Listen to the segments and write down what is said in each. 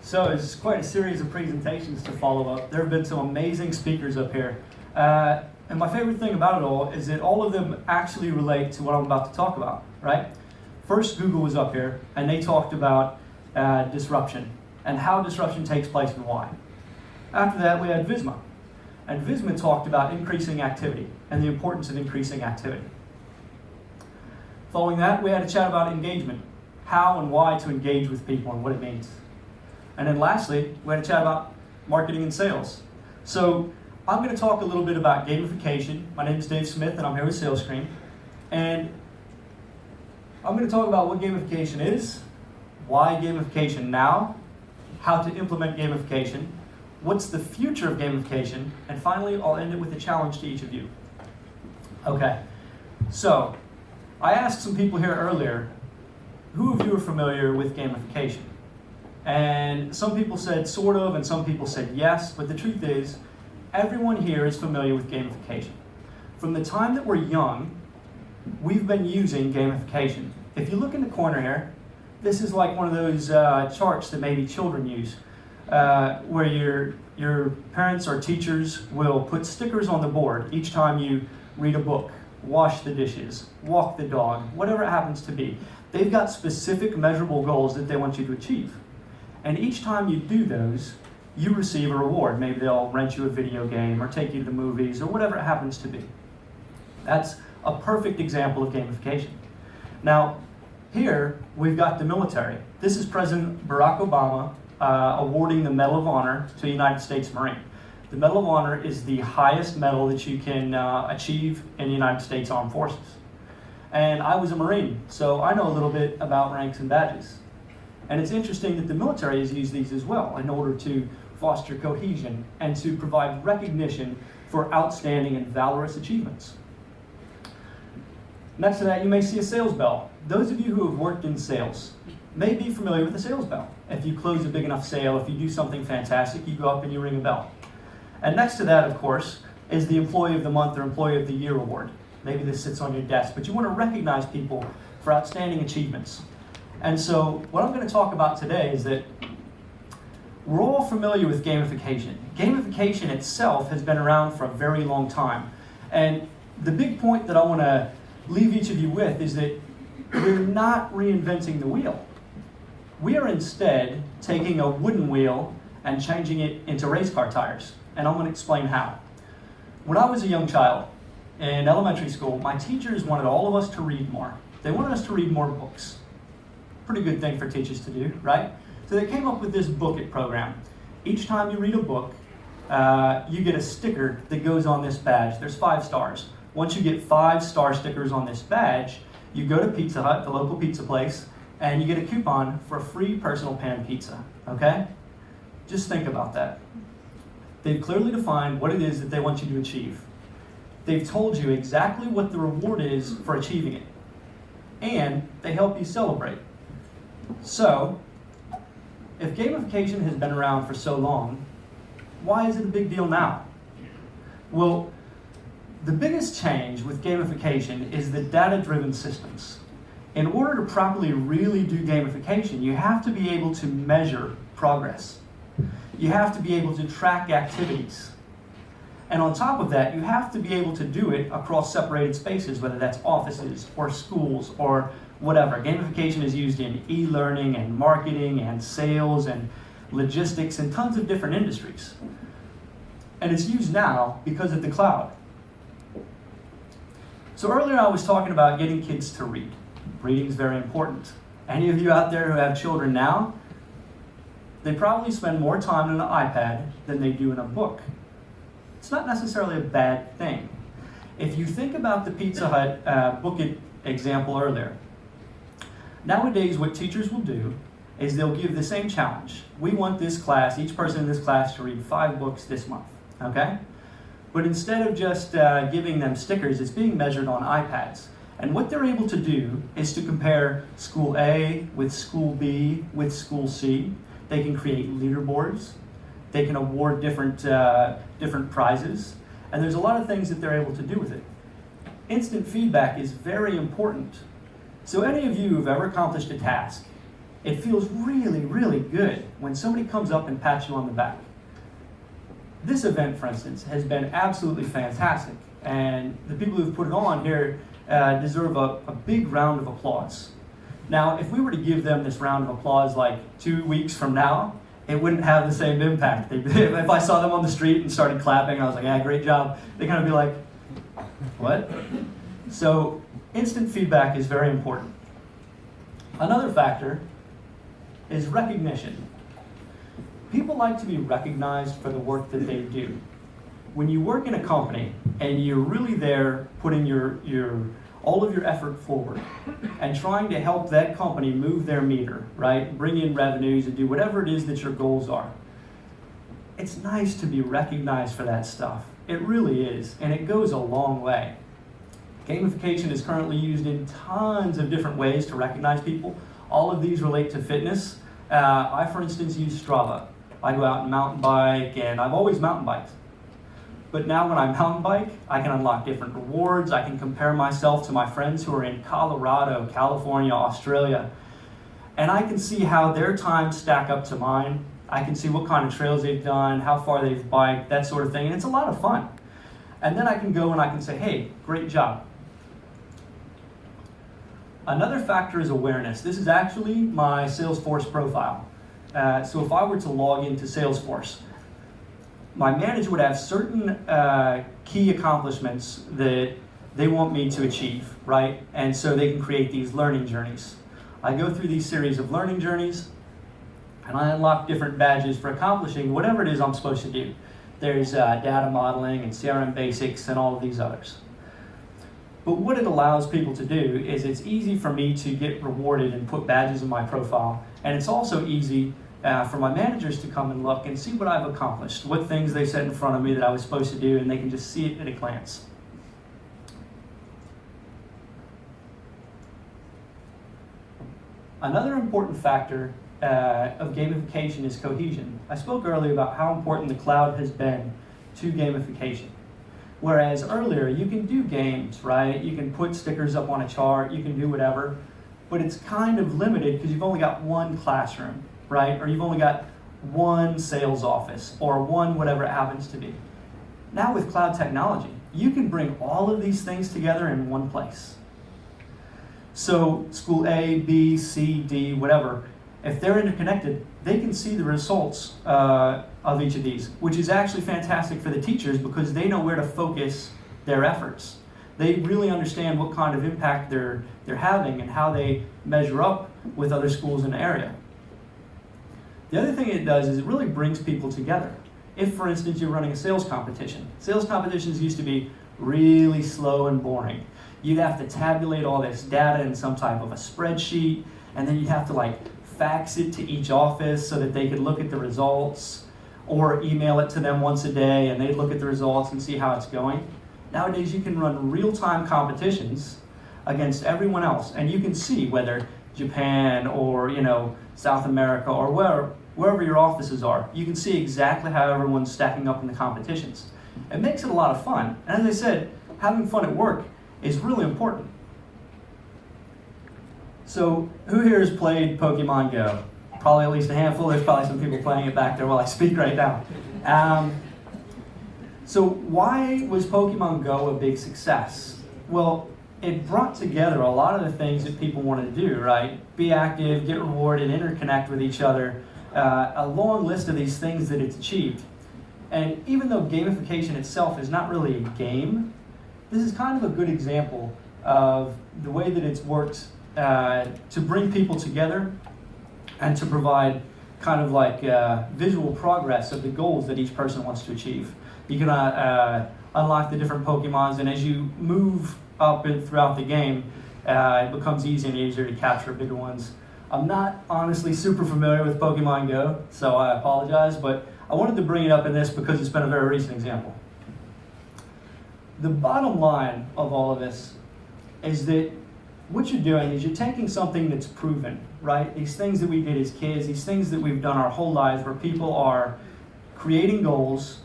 So it's quite a series of presentations to follow up. There have been some amazing speakers up here. And my favorite thing about it all is that all of them actually relate to what I'm about to talk about, right? First, Google was up here, and they talked about disruption and how disruption takes place and why. After that, we had Visma. And Visma talked about increasing activity and the importance of increasing activity. Following that, we had a chat about engagement, how and why to engage with people and what it means. And then lastly, we had a chat about marketing and sales. So I'm going to talk a little bit about gamification. My name is Dave Smith, and I'm here with SalesScreen. And I'm going to talk about what gamification is, why gamification now, how to implement gamification, what's the future of gamification, and finally, I'll end it with a challenge to each of you. Okay, so I asked some people here earlier, who of you are familiar with gamification? And some people said sort of, and some people said yes, but the truth is, everyone here is familiar with gamification. From the time that we're young, we've been using gamification. If you look in the corner here, this is like one of those charts that maybe children use, where your parents or teachers will put stickers on the board each time you read a book, wash the dishes, walk the dog, whatever it happens to be. They've got specific measurable goals that they want you to achieve. And each time you do those, you receive a reward. Maybe they'll rent you a video game or take you to the movies or whatever it happens to be. That's a perfect example of gamification. Now, here we've got the military. This is President Barack Obama awarding the Medal of Honor to a United States Marine. The Medal of Honor is the highest medal that you can achieve in the United States Armed Forces. And I was a Marine, so I know a little bit about ranks and badges. And it's interesting that the military has used these as well in order to foster cohesion and to provide recognition for outstanding and valorous achievements. Next to that, you may see a sales bell. Those of you who have worked in sales may be familiar with the sales bell. If you close a big enough sale, if you do something fantastic, you go up and you ring a bell. And next to that, of course, is the Employee of the Month or Employee of the Year award. Maybe this sits on your desk, but you want to recognize people for outstanding achievements. And so what I'm going to talk about today is that we're all familiar with gamification. Gamification itself has been around for a very long time. And the big point that I want to leave each of you with is that we're not reinventing the wheel. We are instead taking a wooden wheel and changing it into race car tires. And I'm going to explain how. When I was a young child in elementary school, my teachers wanted all of us to read more. They wanted us to read more books. Pretty good thing for teachers to do, right? So they came up with this Book It program. Each time you read a book, you get a sticker that goes on this badge. There's 5 stars. Once you get 5 star stickers on this badge, you go to Pizza Hut, the local pizza place, and you get a coupon for a free personal pan pizza, okay? Just think about that. They've clearly defined what it is that they want you to achieve. They've told you exactly what the reward is for achieving it. And they help you celebrate. So, if gamification has been around for so long, why is it a big deal now? Well, the biggest change with gamification is the data-driven systems. In order to properly really do gamification, you have to be able to measure progress. You have to be able to track activities. And on top of that, you have to be able to do it across separated spaces, whether that's offices or schools or whatever. Gamification is used in e-learning and marketing and sales and logistics and tons of different industries. And it's used now because of the cloud. So earlier I was talking about getting kids to read. Reading is very important. Any of you out there who have children now, they probably spend more time on an iPad than they do in a book. It's not necessarily a bad thing. If you think about the Pizza Hut Book It example earlier, nowadays what teachers will do is they'll give the same challenge. We want this class, each person in this class, to read 5 books this month, okay? But instead of just giving them stickers, it's being measured on iPads. And what they're able to do is to compare school A with school B with school C. They can create leaderboards. They can award different prizes. And there's a lot of things that they're able to do with it. Instant feedback is very important. So any of you who've ever accomplished a task It feels really, really good when somebody comes up and pats you on the back. This event, for instance, has been absolutely fantastic, and the people who've put it on here deserve a big round of applause. Now, if we were to give them this round of applause like 2 weeks from now, it wouldn't have the same impact. If I saw them on the street and started clapping, and I was like, yeah, great job, they'd kind of be like, what? So, instant feedback is very important. Another factor is recognition. People like to be recognized for the work that they do. When you work in a company and you're really there putting all of your effort forward and trying to help that company move their meter, right? Bring in revenues and do whatever it is that your goals are. It's nice to be recognized for that stuff. It really is, and it goes a long way. Gamification is currently used in tons of different ways to recognize people. All of these relate to fitness. I, for instance, use Strava. I go out and mountain bike, and I've always mountain biked. But now when I mountain bike, I can unlock different rewards. I can compare myself to my friends who are in Colorado, California, Australia. And I can see how their times stack up to mine. I can see what kind of trails they've done, how far they've biked, that sort of thing. And it's a lot of fun. And then I can go and I can say, hey, great job. Another factor is awareness. This is actually my Salesforce profile. So if I were to log into Salesforce, my manager would have certain key accomplishments that they want me to achieve, right? And so they can create these learning journeys. I go through these series of learning journeys, and I unlock different badges for accomplishing whatever it is I'm supposed to do. There's data modeling and CRM basics and all of these others. But what it allows people to do is it's easy for me to get rewarded and put badges in my profile, and it's also easy for my managers to come and look and see what I've accomplished, what things they set in front of me that I was supposed to do, and they can just see it at a glance. Another important factor of gamification is cohesion. I spoke earlier about how important the cloud has been to gamification. Whereas earlier, you can do games, right? You can put stickers up on a chart, you can do whatever, but it's kind of limited because you've only got one classroom, right? Or you've only got one sales office or one whatever it happens to be. Now with cloud technology, you can bring all of these things together in one place. So school A, B, C, D, whatever, if they're interconnected, they can see the results of each of these, which is actually fantastic for the teachers because they know where to focus their efforts. They really understand what kind of impact they're having and how they measure up with other schools in the area. The other thing it does is it really brings people together. If, for instance, you're running a sales competition, sales competitions used to be really slow and boring. You'd have to tabulate all this data in some type of a spreadsheet, and then you'd have to fax it to each office so that they could look at the results, or email it to them once a day and they'd look at the results and see how it's going. Nowadays you can run real-time competitions against everyone else, and you can see whether Japan or South America or wherever your offices are, you can see exactly how everyone's stacking up in the competitions. It makes it a lot of fun, and as I said, having fun at work is really important. So who here has played Pokemon Go? Probably at least a handful. There's probably some people playing it back there while I speak right now. So why was Pokemon Go a big success? Well, it brought together a lot of the things that people wanted to do, right? Be active, get rewarded, interconnect with each other. A long list of these things that it's achieved. And even though gamification itself is not really a game, this is kind of a good example of the way that it's worked to bring people together and to provide kind of visual progress of the goals that each person wants to achieve. You can unlock the different Pokemons, and as you move up and throughout the game, it becomes easier and easier to capture bigger ones. I'm not honestly super familiar with Pokemon Go, so I apologize, but I wanted to bring it up in this because it's been a very recent example. The bottom line of all of this is that what you're doing is you're taking something that's proven, right? These things that we did as kids, these things that we've done our whole lives where people are creating goals,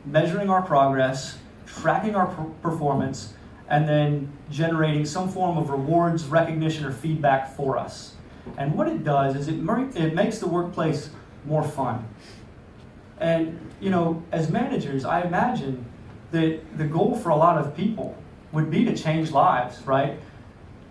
measuring our progress, tracking our performance, and then generating some form of rewards, recognition, or feedback for us. And what it does is it makes the workplace more fun. And, as managers, I imagine that the goal for a lot of people would be to change lives, right?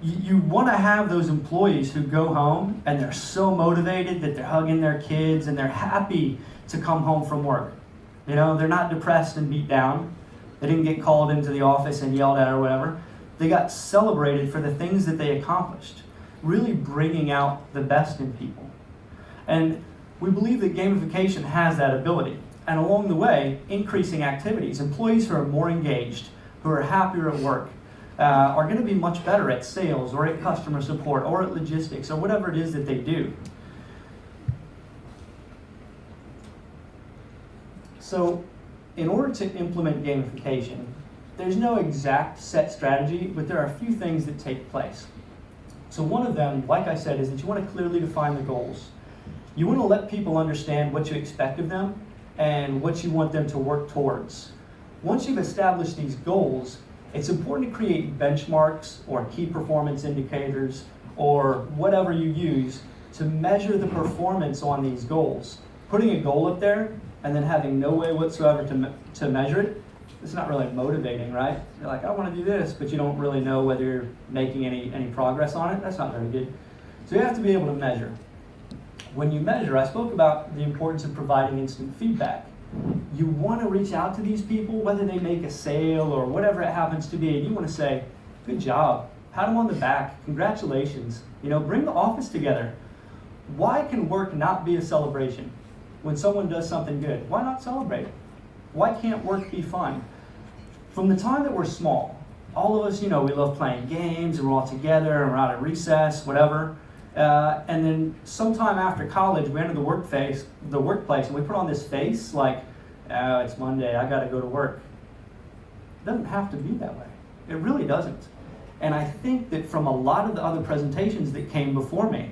You want to have those employees who go home and they're so motivated that they're hugging their kids and they're happy to come home from work. They're not depressed and beat down. They didn't get called into the office and yelled at or whatever. They got celebrated for the things that they accomplished, really bringing out the best in people. And we believe that gamification has that ability. And along the way, increasing activities. Employees who are more engaged, who are happier at work, are going to be much better at sales or at customer support or at logistics or whatever it is that they do. So, in order to implement gamification, there's no exact set strategy, but there are a few things that take place. So one of them, like I said, is that you want to clearly define the goals. You want to let people understand what you expect of them and what you want them to work towards. Once you've established these goals, it's important to create benchmarks or key performance indicators or whatever you use to measure the performance on these goals. Putting a goal up there and then having no way whatsoever to measure it, it's not really motivating, right? You're like, I want to do this, but you don't really know whether you're making any progress on it. That's not very good. So you have to be able to measure. When you measure, I spoke about the importance of providing instant feedback. You want to reach out to these people, whether they make a sale or whatever it happens to be, and you want to say, good job, pat them on the back, congratulations, bring the office together. Why can work not be a celebration? When someone does something good, why not celebrate? Why can't work be fun? From the time that we're small, all of us, we love playing games and we're all together and we're out at recess, whatever. And then sometime after college, we enter the workplace and we put on this face like, oh, it's Monday, I gotta go to work. It doesn't have to be that way. It really doesn't. And I think that from a lot of the other presentations that came before me,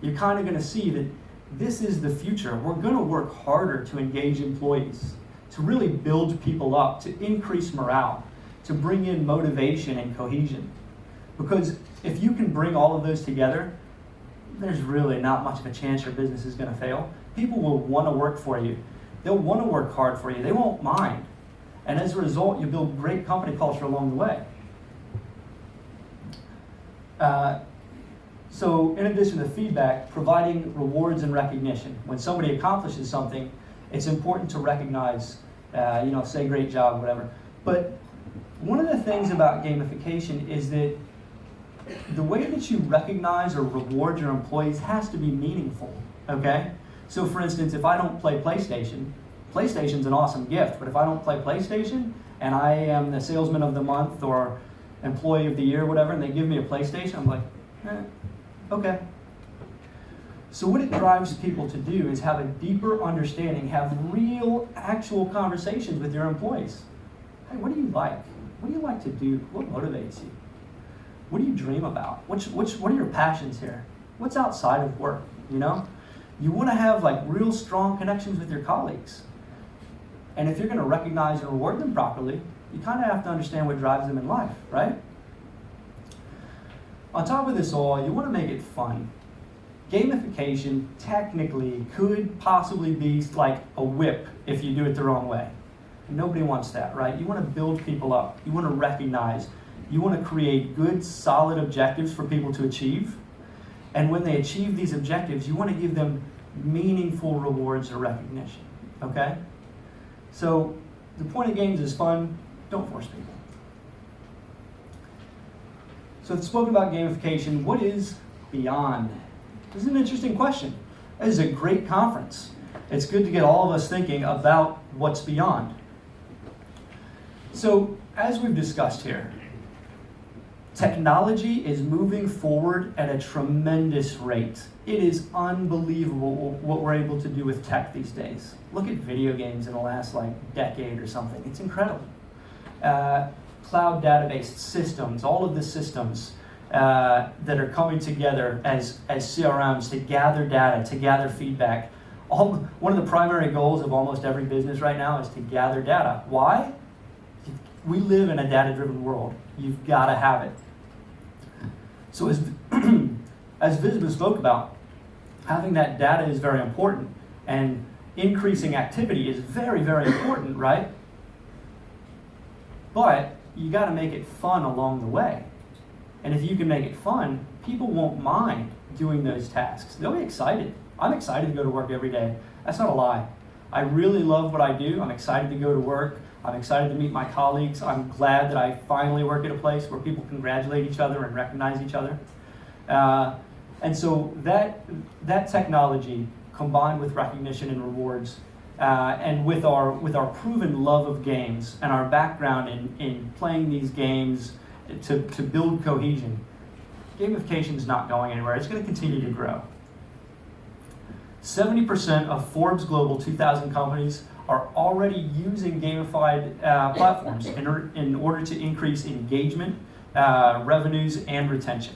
you're kind of gonna see that this is the future. We're gonna work harder to engage employees, to really build people up, to increase morale, to bring in motivation and cohesion. Because if you can bring all of those together, there's really not much of a chance your business is going to fail. People will want to work for you. They'll want to work hard for you. They won't mind. And as a result, you build great company culture along the way. So in addition to feedback, providing rewards and recognition. When somebody accomplishes something, it's important to recognize, say great job, whatever. But one of the things about gamification is that the way that you recognize or reward your employees has to be meaningful, okay? So for instance, if I don't play PlayStation, PlayStation's an awesome gift, but if I don't play PlayStation and I am the salesman of the month or employee of the year, whatever, and they give me a PlayStation, I'm like, okay. So what it drives people to do is have a deeper understanding, have real, actual conversations with your employees. Hey, what do you like? What do you like to do? What motivates you? What do you dream about? What are your passions here? What's outside of work, You want to have real strong connections with your colleagues. And if you're going to recognize and reward them properly, you kind of have to understand what drives them in life, right? On top of this all, you want to make it fun. Gamification technically could possibly be like a whip if you do it the wrong way. And nobody wants that, right? You want to build people up. You want to recognize. You want to create good, solid objectives for people to achieve. And when they achieve these objectives, you want to give them meaningful rewards or recognition, okay? So the point of games is fun. Don't force people. So I've spoken about gamification. What is Beyond? This is an interesting question. This is a great conference. It's good to get all of us thinking about what's beyond. So as we've discussed here, technology is moving forward at a tremendous rate. It is unbelievable what we're able to do with tech these days. Look at video games in the last decade or something. It's incredible. Cloud database systems, all of the systems that are coming together as CRMs to gather data, to gather feedback. One of the primary goals of almost every business right now is to gather data. Why? We live in a data-driven world. You've got to have it. So as Visma spoke about, having that data is very important, and increasing activity is very, very important, right? But you got to make it fun along the way. And if you can make it fun, people won't mind doing those tasks. They'll be excited. I'm excited to go to work every day. That's not a lie. I really love what I do. I'm excited to go to work. I'm excited to meet my colleagues. I'm glad that I finally work at a place where people congratulate each other and recognize each other. And so that technology, combined with recognition and rewards, and with our proven love of games and our background in playing these games to build cohesion, gamification is not going anywhere. It's going to continue to grow. 70% of Forbes Global 2000 companies are already using gamified platforms in order to increase engagement, revenues, and retention.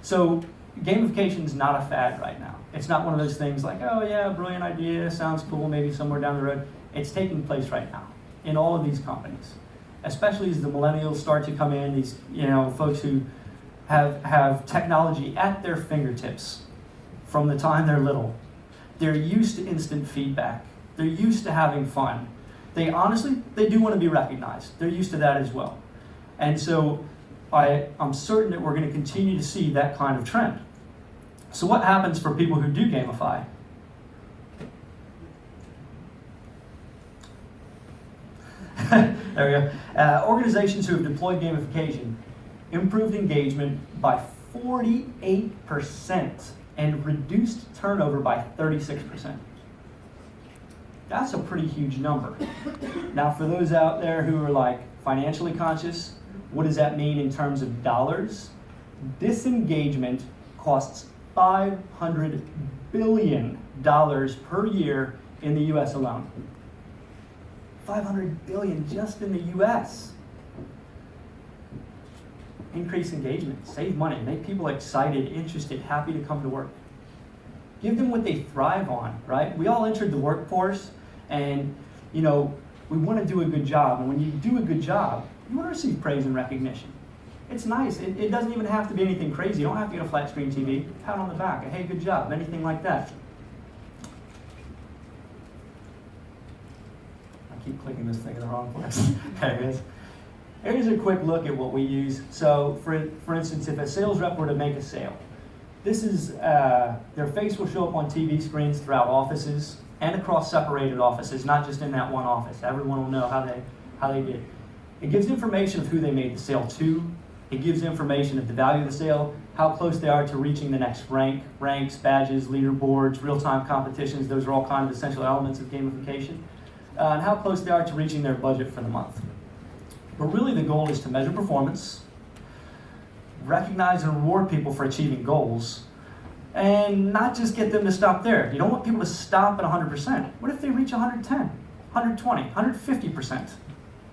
So gamification is not a fad right now. It's not one of those things like, oh yeah, brilliant idea, sounds cool, maybe somewhere down the road. It's taking place right now in all of these companies, especially as the millennials start to come in, these folks who have technology at their fingertips from the time they're little. They're used to instant feedback. They're used to having fun. They do want to be recognized. They're used to that as well. And so I'm certain that we're going to continue to see that kind of trend. So what happens for people who do gamify? There we go. Organizations who have deployed gamification improved engagement by 48% and reduced turnover by 36%. That's a pretty huge number. Now, for those out there who are like financially conscious, what does that mean in terms of dollars? Disengagement costs $500 billion per year in the US alone. $500 billion just in the US. Increase engagement, save money, make people excited, interested, happy to come to work. Give them what they thrive on, right? We all entered the workforce and, we want to do a good job. And when you do a good job, you want to receive praise and recognition. It's nice. It doesn't even have to be anything crazy. You don't have to get a flat screen TV. Pat on the back, hey, good job, anything like that. I keep clicking this thing in the wrong place. There it is. Here's a quick look at what we use. So, for instance, if a sales rep were to make a sale, this is their face will show up on TV screens throughout offices and across separated offices, not just in that one office. Everyone will know how they did. It gives information of who they made the sale to. It gives information of the value of the sale, how close they are to reaching the next ranks, badges, leaderboards, real-time competitions. Those are all kind of essential elements of gamification. And how close they are to reaching their budget for the month. But really the goal is to measure performance, recognize and reward people for achieving goals, and not just get them to stop there. You don't want people to stop at 100%. What if they reach 110, 120, 150%?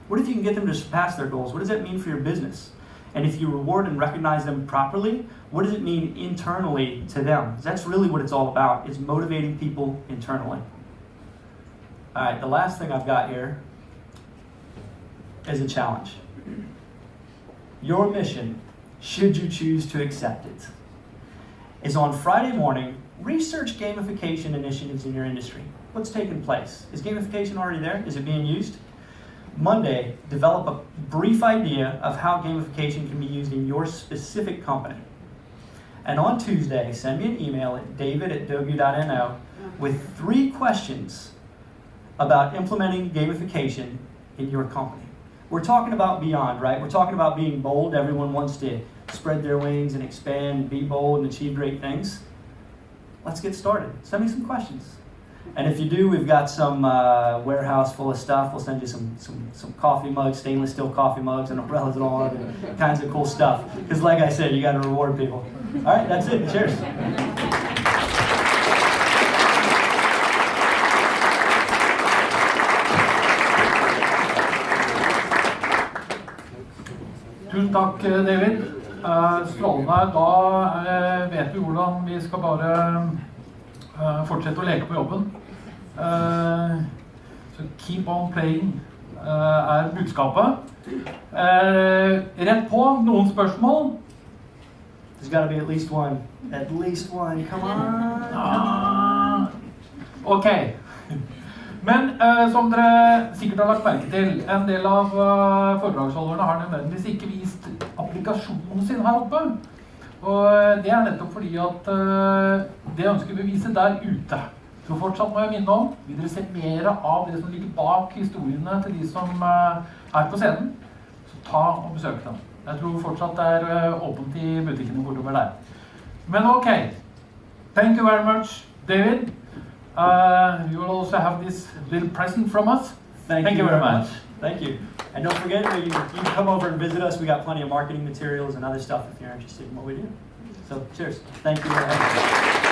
What if you can get them to surpass their goals? What does that mean for your business? And if you reward and recognize them properly, what does it mean internally to them? That's really what it's all about, is motivating people internally. All right, the last thing I've got here is a challenge. Your mission, should you choose to accept it, is on Friday morning, research gamification initiatives in your industry. What's taking place? Is gamification already there? Is it being used? Monday, develop a brief idea of how gamification can be used in your specific company. And on Tuesday, send me an email at david@dogu.no with 3 questions about implementing gamification in your company. We're talking about beyond, right? We're talking about being bold. Everyone wants to spread their wings and expand, be bold, and achieve great things. Let's get started. Send me some questions. And if you do, we've got some warehouse full of stuff. We'll send you some coffee mugs, stainless steel coffee mugs, and umbrellas and all other kinds of cool stuff. Because like I said, you got to reward people. All right, that's it. Cheers. Tusen takk, David. Strålende. Da vet vi hvordan vi skal bare fortsette å leke på jobben. Så keep on playing budskapet. Rett på, noen spørsmål? There's got to be at least one. At least one. Come on. Ok. Men som dere sikkert har lagt merke til, en del av foredragsholderne har nødvendigvis ikke vist applikasjonen sin her oppe. Og det er nettopp fordi at det ønsker vi å vise der ute. Så fortsatt må jeg minne om, vil dere se mer av det som ligger bak historiene til de som er på scenen, så ta og besøk dem. Jeg tror fortsatt det er åpent i butikkene bortover der. Men ok, thank you very much, David. You will also have this little present from us. Thank you very much. Thank you. And don't forget, you can come over and visit us. We got plenty of marketing materials and other stuff if you're interested in what we do. So cheers. Thank you very much.